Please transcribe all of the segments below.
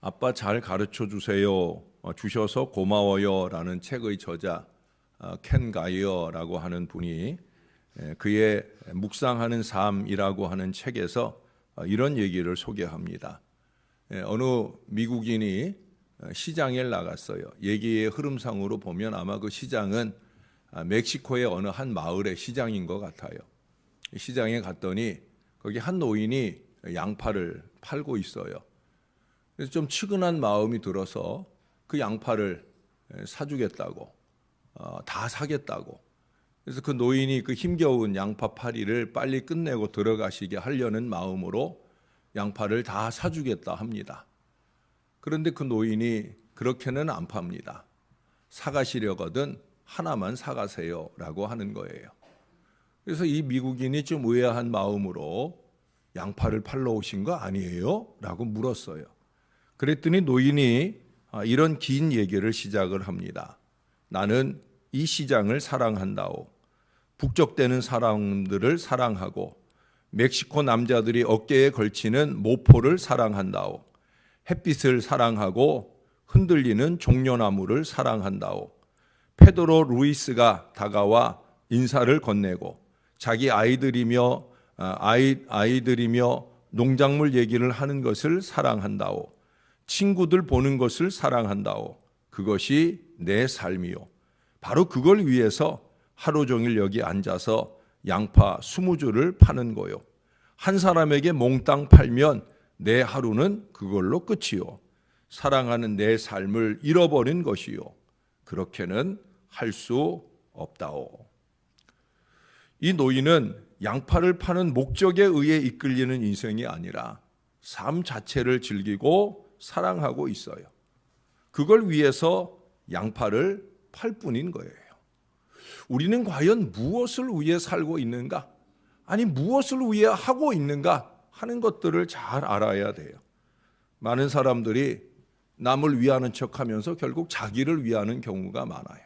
아빠 잘 가르쳐 주세요. 주셔서 고마워요 라는 책의 저자 켄 가이어라고 하는 분이 그의 묵상하는 삶이라고 하는 책에서 이런 얘기를 소개합니다. 어느 미국인이 시장에 나갔어요. 얘기의 흐름상으로 보면 아마 그 시장은 멕시코의 어느 한 마을의 시장인 것 같아요. 시장에 갔더니 거기 한 노인이 양파를 팔고 있어요. 그래서 좀 측은한 마음이 들어서 그 양파를 사주겠다고, 다 사겠다고. 그래서 그 노인이 그 힘겨운 양파 파리를 빨리 끝내고 들어가시게 하려는 마음으로 양파를 다 사주겠다 합니다. 그런데 그 노인이 그렇게는 안 팝니다. 사가시려거든 하나만 사가세요 라고 하는 거예요. 그래서 이 미국인이 좀 의아한 마음으로 양파를 팔러 오신 거 아니에요? 라고 물었어요. 그랬더니 노인이 이런 긴 얘기를 시작을 합니다. 나는 이 시장을 사랑한다오. 북적대는 사람들을 사랑하고 멕시코 남자들이 어깨에 걸치는 모포를 사랑한다오. 햇빛을 사랑하고 흔들리는 종려나무를 사랑한다오. 페드로 루이스가 다가와 인사를 건네고 자기 아이들이며 농작물 얘기를 하는 것을 사랑한다오. 친구들 보는 것을 사랑한다오. 그것이 내 삶이요. 바로 그걸 위해서 하루 종일 여기 앉아서 양파 20주를 파는 거요. 한 사람에게 몽땅 팔면 내 하루는 그걸로 끝이요. 사랑하는 내 삶을 잃어버린 것이요. 그렇게는 할 수 없다오. 이 노인은 양파를 파는 목적에 의해 이끌리는 인생이 아니라 삶 자체를 즐기고 사랑하고 있어요. 그걸 위해서 양파를 팔 뿐인 거예요. 우리는 과연 무엇을 위해 살고 있는가? 아니 무엇을 위해 하고 있는가 하는 것들을 잘 알아야 돼요. 많은 사람들이 남을 위하는 척하면서 결국 자기를 위하는 경우가 많아요.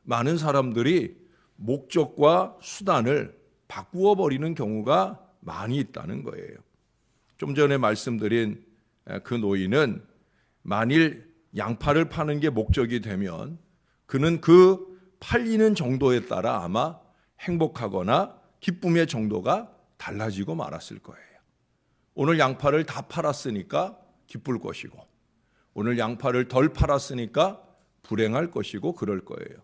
많은 사람들이 목적과 수단을 바꾸어 버리는 경우가 많이 있다는 거예요. 좀 전에 말씀드린 그 노인은 만일 양파를 파는 게 목적이 되면 그는 그 팔리는 정도에 따라 아마 행복하거나 기쁨의 정도가 달라지고 말았을 거예요. 오늘 양파를 다 팔았으니까 기쁠 것이고 오늘 양파를 덜 팔았으니까 불행할 것이고 그럴 거예요.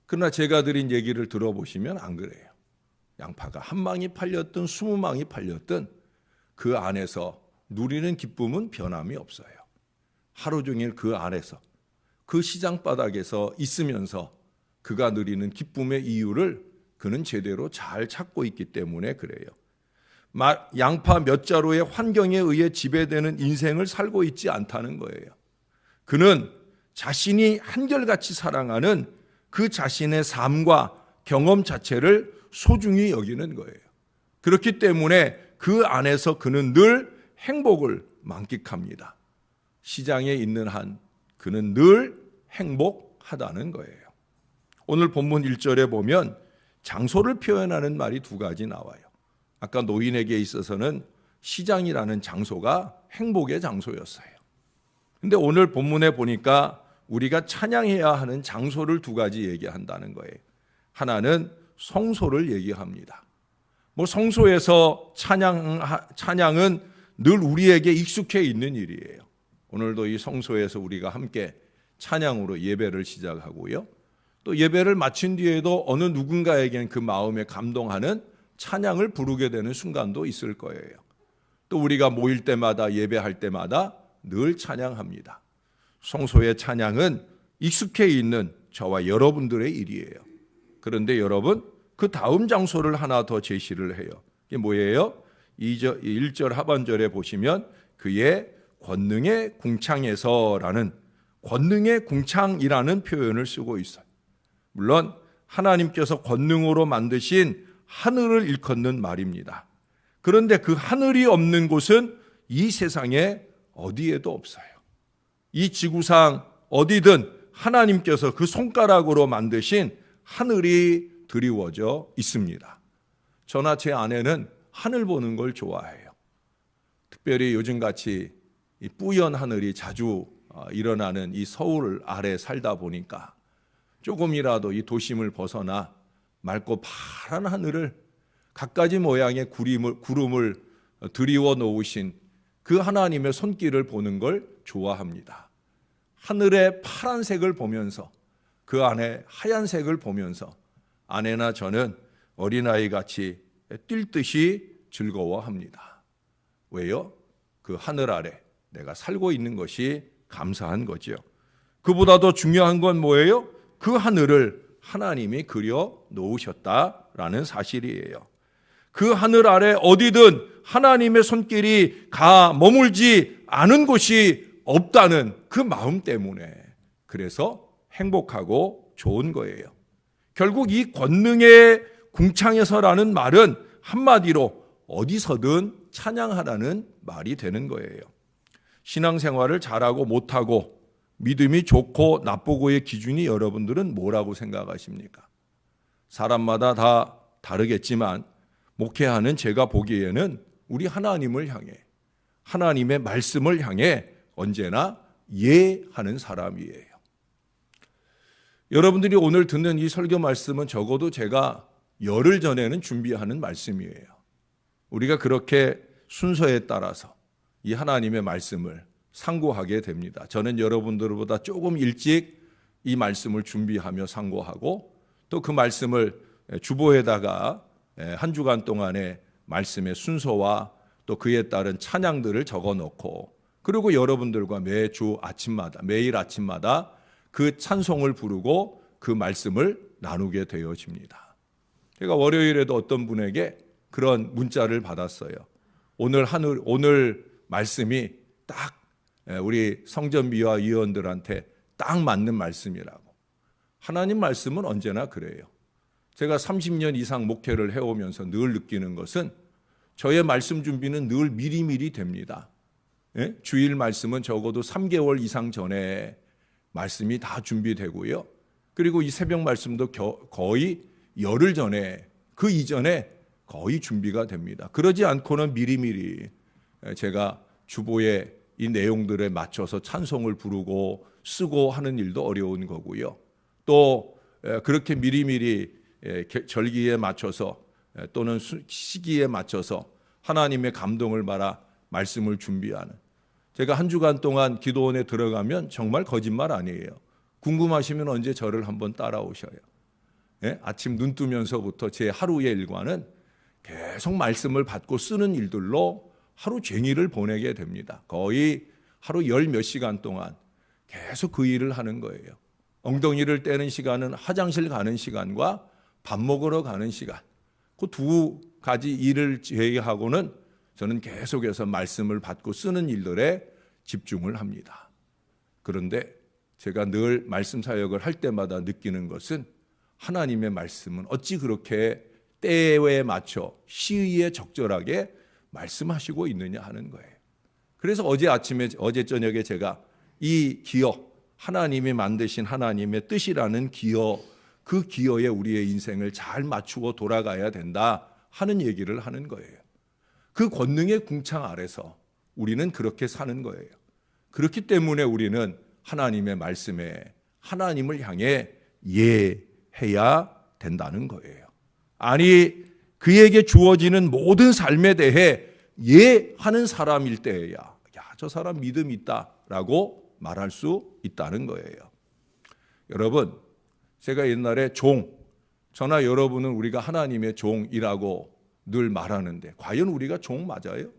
그러나 제가 드린 얘기를 들어보시면 안 그래요. 양파가 한 망이 팔렸든 20망이 팔렸든 그 안에서 누리는 기쁨은 변함이 없어요. 하루 종일 그 안에서 그 시장 바닥에서 있으면서 그가 누리는 기쁨의 이유를 그는 제대로 잘 찾고 있기 때문에 그래요. 양파 몇 자루의 환경에 의해 지배되는 인생을 살고 있지 않다는 거예요. 그는 자신이 한결같이 사랑하는 그 자신의 삶과 경험 자체를 소중히 여기는 거예요. 그렇기 때문에 그 안에서 그는 늘 행복을 만끽합니다. 시장에 있는 한 그는 늘 행복하다는 거예요. 오늘 본문 1절에 보면 장소를 표현하는 말이 두 가지 나와요. 아까 노인에게 있어서는 시장이라는 장소가 행복의 장소였어요. 근데 오늘 본문에 보니까 우리가 찬양해야 하는 장소를 두 가지 얘기한다는 거예요. 하나는 성소를 얘기합니다. 성소에서 찬양은 늘 우리에게 익숙해 있는 일이에요. 오늘도 이 성소에서 우리가 함께 찬양으로 예배를 시작하고요. 또 예배를 마친 뒤에도 어느 누군가에게는 그 마음에 감동하는 찬양을 부르게 되는 순간도 있을 거예요. 또 우리가 모일 때마다 예배할 때마다 늘 찬양합니다. 성소의 찬양은 익숙해 있는 저와 여러분들의 일이에요. 그런데 여러분 그 다음 장소를 하나 더 제시를 해요. 이게 뭐예요? 1절 하반절에 보시면 그의 권능의 궁창에서라는 권능의 궁창이라는 표현을 쓰고 있어요. 물론 하나님께서 권능으로 만드신 하늘을 일컫는 말입니다. 그런데 그 하늘이 없는 곳은 이 세상에 어디에도 없어요. 이 지구상 어디든 하나님께서 그 손가락으로 만드신 하늘이 드리워져 있습니다. 저나 제 아내는 하늘 보는 걸 좋아해요. 특별히 요즘같이 이 뿌연 하늘이 자주 일어나는 이 서울 아래 살다 보니까 조금이라도 이 도심을 벗어나 맑고 파란 하늘을 갖가지 모양의 구름을 드리워 놓으신 그 하나님의 손길을 보는 걸 좋아합니다. 하늘의 파란색을 보면서 그 안에 하얀색을 보면서 아내나 저는 어린아이 같이 뛸 듯이 즐거워합니다. 왜요? 그 하늘 아래 내가 살고 있는 것이 감사한 거죠. 그보다 더 중요한 건 뭐예요? 그 하늘을 하나님이 그려 놓으셨다라는 사실이에요. 그 하늘 아래 어디든 하나님의 손길이 가 머물지 않은 곳이 없다는 그 마음 때문에 그래서 행복하고 좋은 거예요. 결국 이 권능의 궁창에서라는 말은 한마디로 어디서든 찬양하라는 말이 되는 거예요. 신앙생활을 잘하고 못하고 믿음이 좋고 나쁘고의 기준이 여러분들은 뭐라고 생각하십니까? 사람마다 다 다르겠지만 목회하는 제가 보기에는 우리 하나님을 향해 하나님의 말씀을 향해 언제나 예하는 사람이에요. 여러분들이 오늘 듣는 이 설교 말씀은 적어도 제가 열흘 전에는 준비하는 말씀이에요. 우리가 그렇게 순서에 따라서 이 하나님의 말씀을 상고하게 됩니다. 저는 여러분들보다 조금 일찍 이 말씀을 준비하며 상고하고 또 그 말씀을 주보에다가 한 주간 동안의 말씀의 순서와 또 그에 따른 찬양들을 적어놓고 그리고 여러분들과 매일 아침마다 그 찬송을 부르고 그 말씀을 나누게 되어집니다. 제가 월요일에도 어떤 분에게 그런 문자를 받았어요. 오늘 말씀이 딱 우리 성전미화 위원들한테 딱 맞는 말씀이라고. 하나님 말씀은 언제나 그래요. 제가 30년 이상 목회를 해오면서 늘 느끼는 것은 저의 말씀 준비는 늘 미리미리 됩니다. 주일 말씀은 적어도 3개월 이상 전에 말씀이 다 준비되고요. 그리고 이 새벽 말씀도 거의 열흘 전에 그 이전에 거의 준비가 됩니다. 그러지 않고는 미리미리 제가 주보에 이 내용들에 맞춰서 찬송을 부르고 쓰고 하는 일도 어려운 거고요. 또 그렇게 미리미리 절기에 맞춰서 또는 시기에 맞춰서 하나님의 감동을 받아 말씀을 준비하는 제가 한 주간 동안 기도원에 들어가면 정말 거짓말 아니에요. 궁금하시면 언제 저를 한번 따라오셔요. 아침 눈 뜨면서부터 제 하루의 일과는 계속 말씀을 받고 쓰는 일들로 하루 종일을 보내게 됩니다. 거의 하루 열 몇 시간 동안 계속 그 일을 하는 거예요. 엉덩이를 떼는 시간은 화장실 가는 시간과 밥 먹으러 가는 시간. 그 두 가지 일을 제외하고는 저는 계속해서 말씀을 받고 쓰는 일들에 집중을 합니다. 그런데 제가 늘 말씀 사역을 할 때마다 느끼는 것은 하나님의 말씀은 어찌 그렇게 때에 맞춰 시의에 적절하게 말씀하시고 있느냐 하는 거예요. 그래서 어제 저녁에 제가 이 기여, 하나님이 만드신 하나님의 뜻이라는 기여, 그 기여에 우리의 인생을 잘 맞추고 돌아가야 된다 하는 얘기를 하는 거예요. 그 권능의 궁창 아래서 우리는 그렇게 사는 거예요. 그렇기 때문에 우리는 하나님의 말씀에 하나님을 향해 예해야 된다는 거예요. 아니, 그에게 주어지는 모든 삶에 대해 예하는 사람일 때에야 저 사람 믿음 있다라고 말할 수 있다는 거예요. 여러분, 제가 옛날에 저나 여러분은 우리가 하나님의 종이라고 늘 말하는데 과연 우리가 종 맞아요?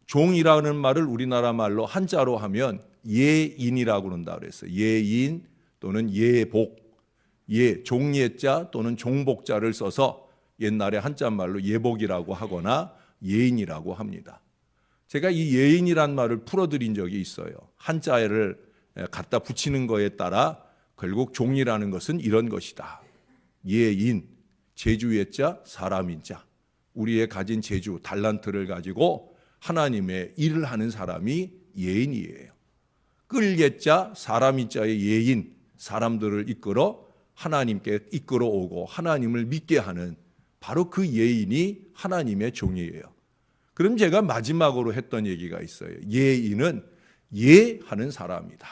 종이라는 말을 우리나라 말로 한자로 하면 예인이라고 그런다 그랬어요. 예인 또는 예복, 종예자 또는 종복자를 써서 옛날에 한자말로 예복이라고 하거나 예인이라고 합니다. 제가 이 예인이란 말을 풀어드린 적이 있어요. 한자를 갖다 붙이는 거에 따라 결국 종이라는 것은 이런 것이다. 예인, 재주의 자, 사람인 자. 우리의 가진 재주, 달란트를 가지고 하나님의 일을 하는 사람이 예인이에요. 끌예자, 사람인 자의 예인, 사람들을 이끌어 하나님께 이끌어오고 하나님을 믿게 하는 바로 그 예인이 하나님의 종이에요. 그럼 제가 마지막으로 했던 얘기가 있어요. 예인은 예하는 사람이다.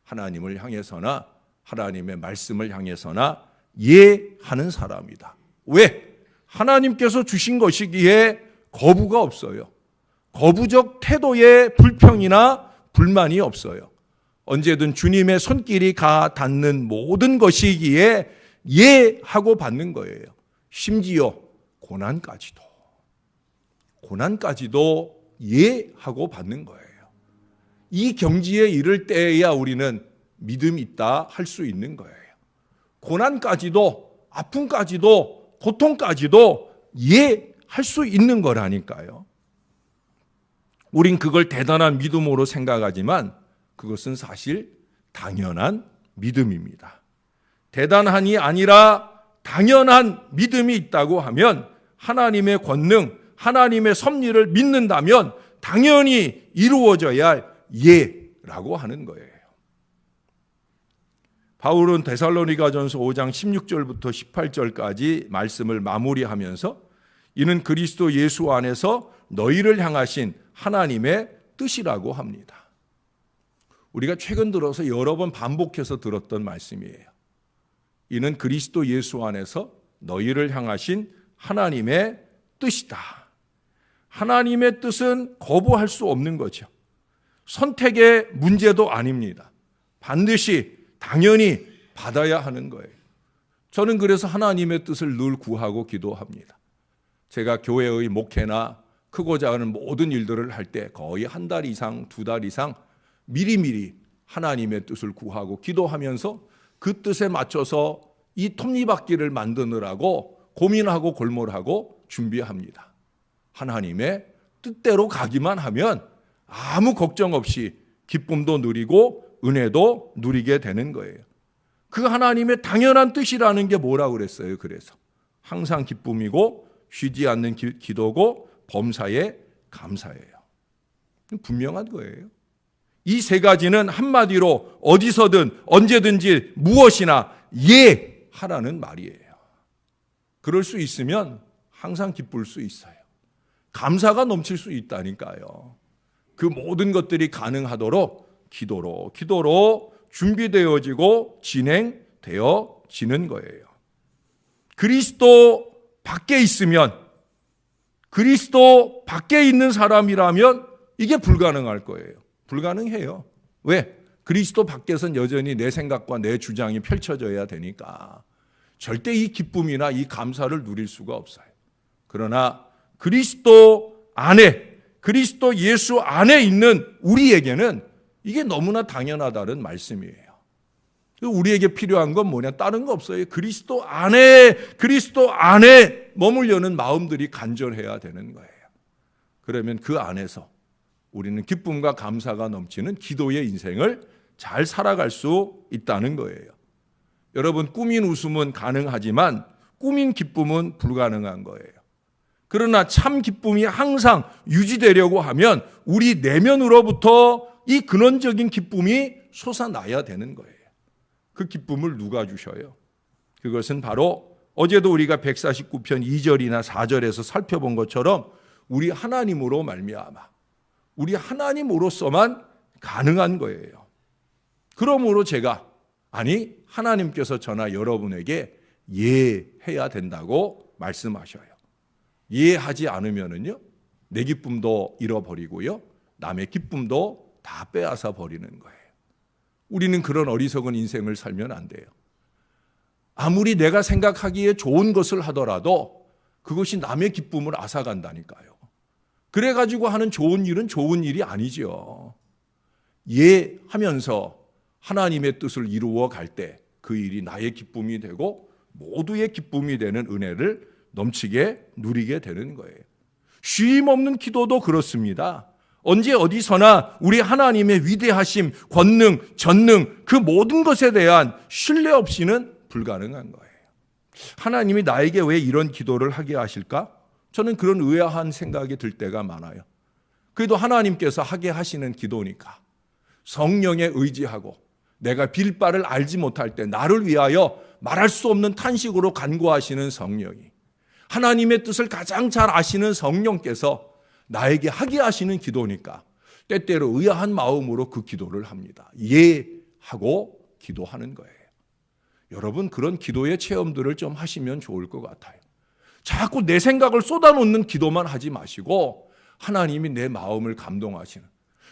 하나님을 향해서나 하나님의 말씀을 향해서나 예하는 사람이다. 왜? 하나님께서 주신 것이기에 거부가 없어요. 거부적 태도의 불평이나 불만이 없어요. 언제든 주님의 손길이 가 닿는 모든 것이기에 예하고 받는 거예요. 심지어 고난까지도 예하고 받는 거예요. 이 경지에 이를 때에야 우리는 믿음이 있다 할 수 있는 거예요. 고난까지도, 아픔까지도, 고통까지도 예할 수 있는 거라니까요. 우린 그걸 대단한 믿음으로 생각하지만 그것은 사실 당연한 믿음입니다. 대단한이 아니라 당연한 믿음이 있다고 하면 하나님의 권능, 하나님의 섭리를 믿는다면 당연히 이루어져야 할 예라고 하는 거예요. 바울은 데살로니가전서 5장 16절부터 18절까지 말씀을 마무리하면서 이는 그리스도 예수 안에서 너희를 향하신 하나님의 뜻이라고 합니다. 우리가 최근 들어서 여러 번 반복해서 들었던 말씀이에요. 이는 그리스도 예수 안에서 너희를 향하신 하나님의 뜻이다. 하나님의 뜻은 거부할 수 없는 거죠. 선택의 문제도 아닙니다. 반드시 당연히 받아야 하는 거예요. 저는 그래서 하나님의 뜻을 늘 구하고 기도합니다. 제가 교회의 목회나 크고 작은 모든 일들을 할 때 거의 한 달 이상, 2달 이상 미리미리 하나님의 뜻을 구하고 기도하면서 그 뜻에 맞춰서 이 톱니바퀴를 만드느라고 고민하고 골몰하고 준비합니다. 하나님의 뜻대로 가기만 하면 아무 걱정 없이 기쁨도 누리고 은혜도 누리게 되는 거예요. 그 하나님의 당연한 뜻이라는 게 뭐라고 그랬어요? 그래서 항상 기쁨이고 쉬지 않는 기도고 범사에 감사해요. 분명한 거예요. 이 세 가지는 한마디로 어디서든 언제든지 무엇이나 예하라는 말이에요. 그럴 수 있으면 항상 기쁠 수 있어요. 감사가 넘칠 수 있다니까요. 그 모든 것들이 가능하도록 기도로 준비되어지고 진행되어지는 거예요. 그리스도 밖에 있으면, 그리스도 밖에 있는 사람이라면 이게 불가능할 거예요. 불가능해요. 왜? 그리스도 밖에선 여전히 내 생각과 내 주장이 펼쳐져야 되니까 절대 이 기쁨이나 이 감사를 누릴 수가 없어요. 그러나 그리스도 안에, 그리스도 예수 안에 있는 우리에게는 이게 너무나 당연하다는 말씀이에요. 우리에게 필요한 건 뭐냐? 다른 거 없어요. 그리스도 안에 머물려는 마음들이 간절해야 되는 거예요. 그러면 그 안에서 우리는 기쁨과 감사가 넘치는 기도의 인생을 잘 살아갈 수 있다는 거예요. 여러분, 꾸민 웃음은 가능하지만 꾸민 기쁨은 불가능한 거예요. 그러나 참 기쁨이 항상 유지되려고 하면 우리 내면으로부터 이 근원적인 기쁨이 솟아나야 되는 거예요. 그 기쁨을 누가 주셔요? 그것은 바로 어제도 우리가 149편 2절이나 4절에서 살펴본 것처럼 우리 하나님으로 말미암아, 우리 하나님으로서만 가능한 거예요. 그러므로 하나님께서 저나 여러분에게 예해야 된다고 말씀하셔요. 예하지 않으면은요, 내 기쁨도 잃어버리고요, 남의 기쁨도 다 빼앗아 버리는 거예요. 우리는 그런 어리석은 인생을 살면 안 돼요. 아무리 내가 생각하기에 좋은 것을 하더라도 그것이 남의 기쁨을 앗아간다니까요. 그래가지고 하는 좋은 일은 좋은 일이 아니죠. 예하면서 하나님의 뜻을 이루어 갈 때 그 일이 나의 기쁨이 되고 모두의 기쁨이 되는 은혜를 넘치게 누리게 되는 거예요. 쉼 없는 기도도 그렇습니다. 언제 어디서나 우리 하나님의 위대하심, 권능, 전능, 그 모든 것에 대한 신뢰 없이는 불가능한 거예요. 하나님이 나에게 왜 이런 기도를 하게 하실까? 저는 그런 의아한 생각이 들 때가 많아요. 그래도 하나님께서 하게 하시는 기도니까 성령에 의지하고 내가 빌 바를 알지 못할 때 나를 위하여 말할 수 없는 탄식으로 간구하시는 성령이, 하나님의 뜻을 가장 잘 아시는 성령께서 나에게 하게 하시는 기도니까 때때로 의아한 마음으로 그 기도를 합니다. 예 하고 기도하는 거예요. 여러분 그런 기도의 체험들을 좀 하시면 좋을 것 같아요. 자꾸 내 생각을 쏟아놓는 기도만 하지 마시고 하나님이 내 마음을 감동하시는,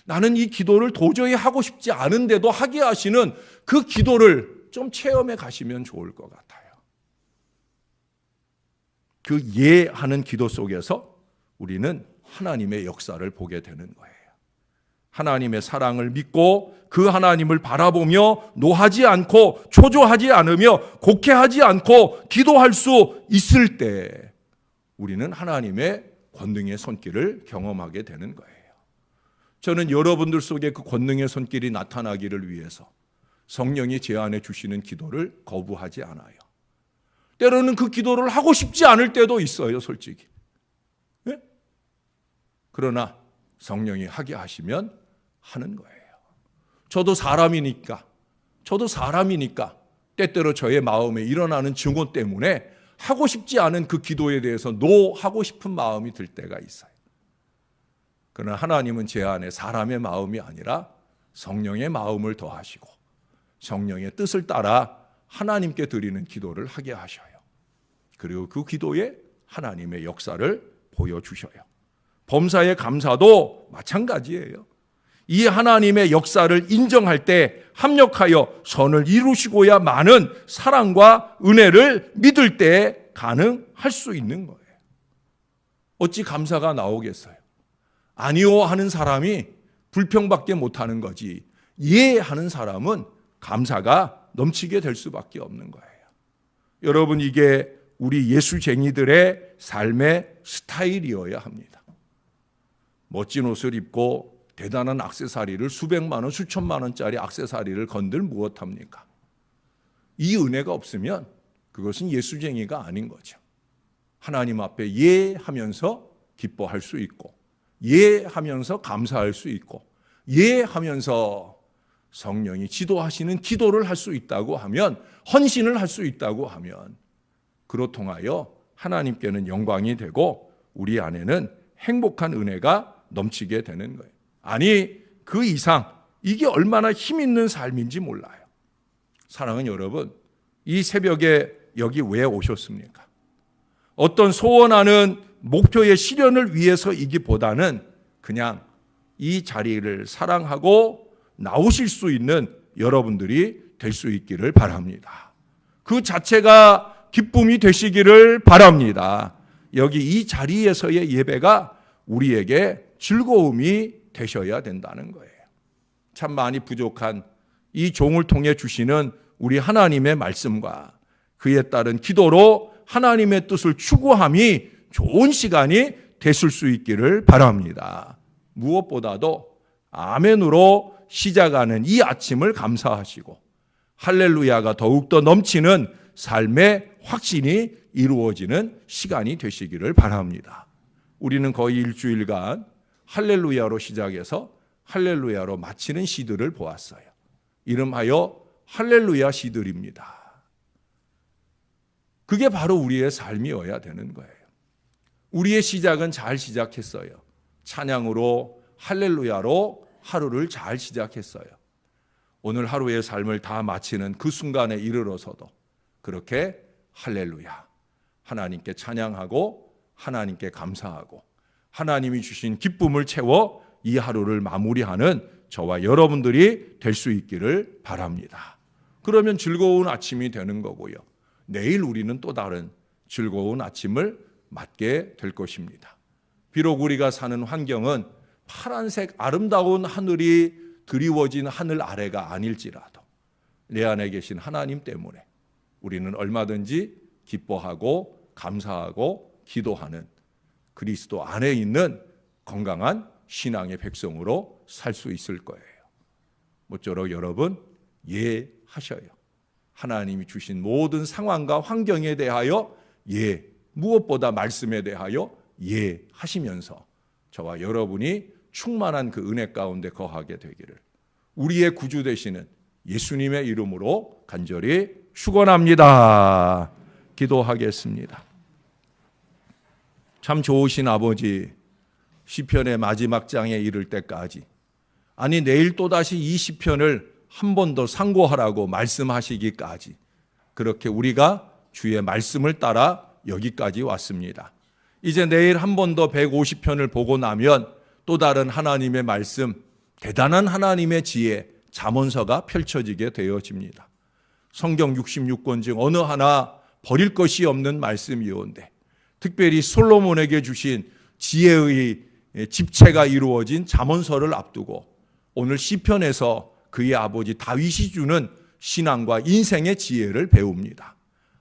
나는 이 기도를 도저히 하고 싶지 않은데도 하게 하시는 그 기도를 좀 체험해 가시면 좋을 것 같아요. 그 예하는 기도 속에서 우리는 하나님의 역사를 보게 되는 거예요. 하나님의 사랑을 믿고 그 하나님을 바라보며 노하지 않고 초조하지 않으며 곡해하지 않고 기도할 수 있을 때 우리는 하나님의 권능의 손길을 경험하게 되는 거예요. 저는 여러분들 속에 그 권능의 손길이 나타나기를 위해서 성령이 제 안에 주시는 기도를 거부하지 않아요. 때로는 그 기도를 하고 싶지 않을 때도 있어요, 솔직히. 네? 그러나 성령이 하게 하시면 하는 거예요. 저도 사람이니까 때때로 저의 마음에 일어나는 증오 때문에 하고 싶지 않은 그 기도에 대해서 노하고 싶은 마음이 들 때가 있어요. 그러나 하나님은 제 안에 사람의 마음이 아니라 성령의 마음을 더하시고 성령의 뜻을 따라 하나님께 드리는 기도를 하게 하셔요. 그리고 그 기도에 하나님의 역사를 보여주셔요. 범사의 감사도 마찬가지예요. 이 하나님의 역사를 인정할 때 합력하여 선을 이루시고야 많은 사랑과 은혜를 믿을 때 가능할 수 있는 거예요. 어찌 감사가 나오겠어요? 아니요 하는 사람이 불평밖에 못하는 거지, 예 하는 사람은 감사가 넘치게 될 수밖에 없는 거예요. 여러분, 이게 우리 예수쟁이들의 삶의 스타일이어야 합니다. 멋진 옷을 입고 대단한 액세서리를 수백만 원, 수천만 원짜리 액세서리를 건들 무엇합니까? 이 은혜가 없으면 그것은 예수쟁이가 아닌 거죠. 하나님 앞에 예 하면서 기뻐할 수 있고, 예 하면서 감사할 수 있고, 예 하면서 성령이 지도하시는 기도를 할 수 있다고 하면, 헌신을 할 수 있다고 하면, 그로 통하여 하나님께는 영광이 되고 우리 안에는 행복한 은혜가 넘치게 되는 거예요. 아니, 그 이상 이게 얼마나 힘 있는 삶인지 몰라요. 사랑하는 여러분, 이 새벽에 여기 왜 오셨습니까? 어떤 소원하는 목표의 실현을 위해서이기보다는 그냥 이 자리를 사랑하고 나오실 수 있는 여러분들이 될 수 있기를 바랍니다. 그 자체가 기쁨이 되시기를 바랍니다. 여기 이 자리에서의 예배가 우리에게 즐거움이 되셔야 된다는 거예요. 참 많이 부족한 이 종을 통해 주시는 우리 하나님의 말씀과 그에 따른 기도로 하나님의 뜻을 추구함이 좋은 시간이 되실 수 있기를 바랍니다. 무엇보다도 아멘으로 시작하는 이 아침을 감사하시고 할렐루야가 더욱더 넘치는 삶의 확신이 이루어지는 시간이 되시기를 바랍니다. 우리는 거의 일주일간 할렐루야로 시작해서 할렐루야로 마치는 시들을 보았어요. 이름하여 할렐루야 시들입니다. 그게 바로 우리의 삶이어야 되는 거예요. 우리의 시작은 잘 시작했어요. 찬양으로, 할렐루야로 하루를 잘 시작했어요. 오늘 하루의 삶을 다 마치는 그 순간에 이르러서도 그렇게 할렐루야, 하나님께 찬양하고 하나님께 감사하고 하나님이 주신 기쁨을 채워 이 하루를 마무리하는 저와 여러분들이 될 수 있기를 바랍니다. 그러면 즐거운 아침이 되는 거고요. 내일 우리는 또 다른 즐거운 아침을 맞게 될 것입니다. 비록 우리가 사는 환경은 파란색 아름다운 하늘이 드리워진 하늘 아래가 아닐지라도 내 안에 계신 하나님 때문에 우리는 얼마든지 기뻐하고 감사하고 기도하는 그리스도 안에 있는 건강한 신앙의 백성으로 살 수 있을 거예요. 모쪼록 여러분 예하셔요. 하나님이 주신 모든 상황과 환경에 대하여 예, 무엇보다 말씀에 대하여 예하시면서 저와 여러분이 충만한 그 은혜 가운데 거하게 되기를 우리의 구주 되시는 예수님의 이름으로 간절히 축원합니다. 기도하겠습니다. 참 좋으신 아버지, 시편의 마지막 장에 이를 때까지, 아니 내일 또다시 이 시편을 한 번 더 상고하라고 말씀하시기까지 그렇게 우리가 주의 말씀을 따라 여기까지 왔습니다. 이제 내일 한 번 더 150편을 보고 나면 또 다른 하나님의 말씀, 대단한 하나님의 지혜, 잠언서가 펼쳐지게 되어집니다. 성경 66권 중 어느 하나 버릴 것이 없는 말씀이온데, 특별히 솔로몬에게 주신 지혜의 집체가 이루어진 잠언서를 앞두고 오늘 시편에서 그의 아버지 다윗이 주는 신앙과 인생의 지혜를 배웁니다.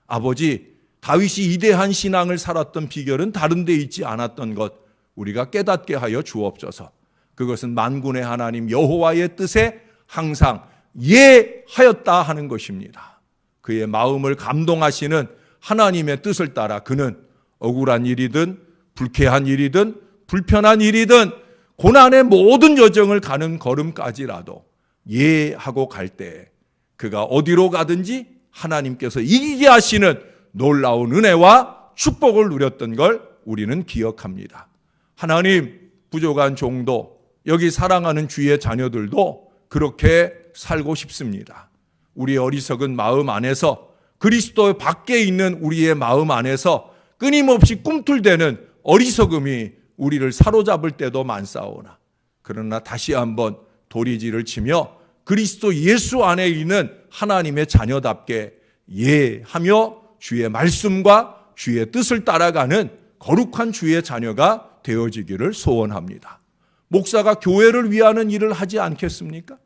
아버지 다윗이 이대한 신앙을 살았던 비결은 다른 데 있지 않았던 것 우리가 깨닫게 하여 주옵소서. 그것은 만군의 하나님 여호와의 뜻에 항상 예하였다 하는 것입니다. 그의 마음을 감동하시는 하나님의 뜻을 따라 그는 억울한 일이든 불쾌한 일이든 불편한 일이든 고난의 모든 여정을 가는 걸음까지라도 예하고 갈 때 그가 어디로 가든지 하나님께서 이기게 하시는 놀라운 은혜와 축복을 누렸던 걸 우리는 기억합니다. 하나님, 부족한 종도, 여기 사랑하는 주의 자녀들도 그렇게 살고 싶습니다. 우리의 어리석은 마음 안에서, 그리스도 밖에 있는 우리의 마음 안에서 끊임없이 꿈틀대는 어리석음이 우리를 사로잡을 때도 많사오나, 그러나 다시 한번 도리지를 치며 그리스도 예수 안에 있는 하나님의 자녀답게 예하며 주의 말씀과 주의 뜻을 따라가는 거룩한 주의 자녀가 되어지기를 소원합니다. 목사가 교회를 위하는 일을 하지 않겠습니까?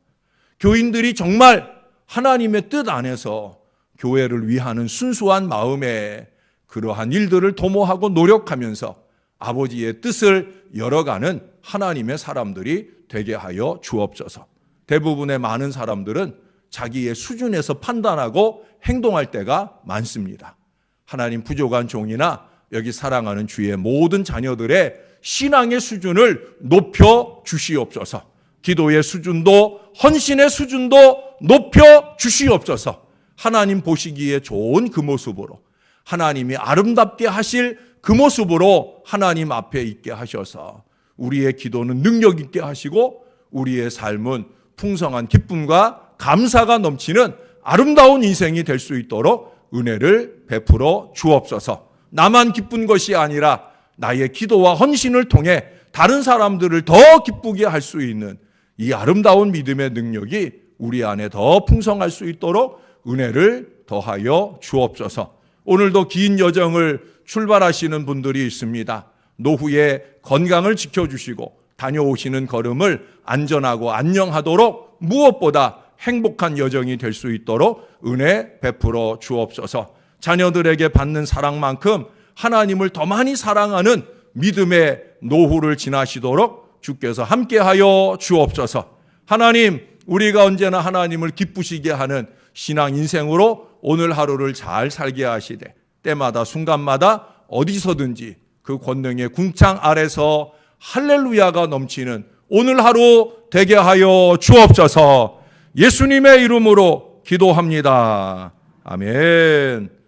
교인들이 정말 하나님의 뜻 안에서 교회를 위하는 순수한 마음에 그러한 일들을 도모하고 노력하면서 아버지의 뜻을 열어가는 하나님의 사람들이 되게 하여 주옵소서. 대부분의 많은 사람들은 자기의 수준에서 판단하고 행동할 때가 많습니다. 하나님, 부족한 종이나 여기 사랑하는 주의 모든 자녀들의 신앙의 수준을 높여 주시옵소서. 기도의 수준도 헌신의 수준도 높여 주시옵소서. 하나님 보시기에 좋은 그 모습으로, 하나님이 아름답게 하실 그 모습으로 하나님 앞에 있게 하셔서 우리의 기도는 능력 있게 하시고 우리의 삶은 풍성한 기쁨과 감사가 넘치는 아름다운 인생이 될 수 있도록 은혜를 베풀어 주옵소서. 나만 기쁜 것이 아니라 나의 기도와 헌신을 통해 다른 사람들을 더 기쁘게 할 수 있는 이 아름다운 믿음의 능력이 우리 안에 더 풍성할 수 있도록 은혜를 더하여 주옵소서. 오늘도 긴 여정을 출발하시는 분들이 있습니다. 노후에 건강을 지켜주시고 다녀오시는 걸음을 안전하고 안녕하도록 무엇보다 행복한 여정이 될 수 있도록 은혜 베풀어 주옵소서. 자녀들에게 받는 사랑만큼 하나님을 더 많이 사랑하는 믿음의 노후를 지나시도록 주께서 함께하여 주옵소서. 하나님, 우리가 언제나 하나님을 기쁘시게 하는 신앙 인생으로 오늘 하루를 잘 살게 하시되 때마다 순간마다 어디서든지 그 권능의 궁창 아래서 할렐루야가 넘치는 오늘 하루 되게 하여 주옵소서. 예수님의 이름으로 기도합니다. 아멘.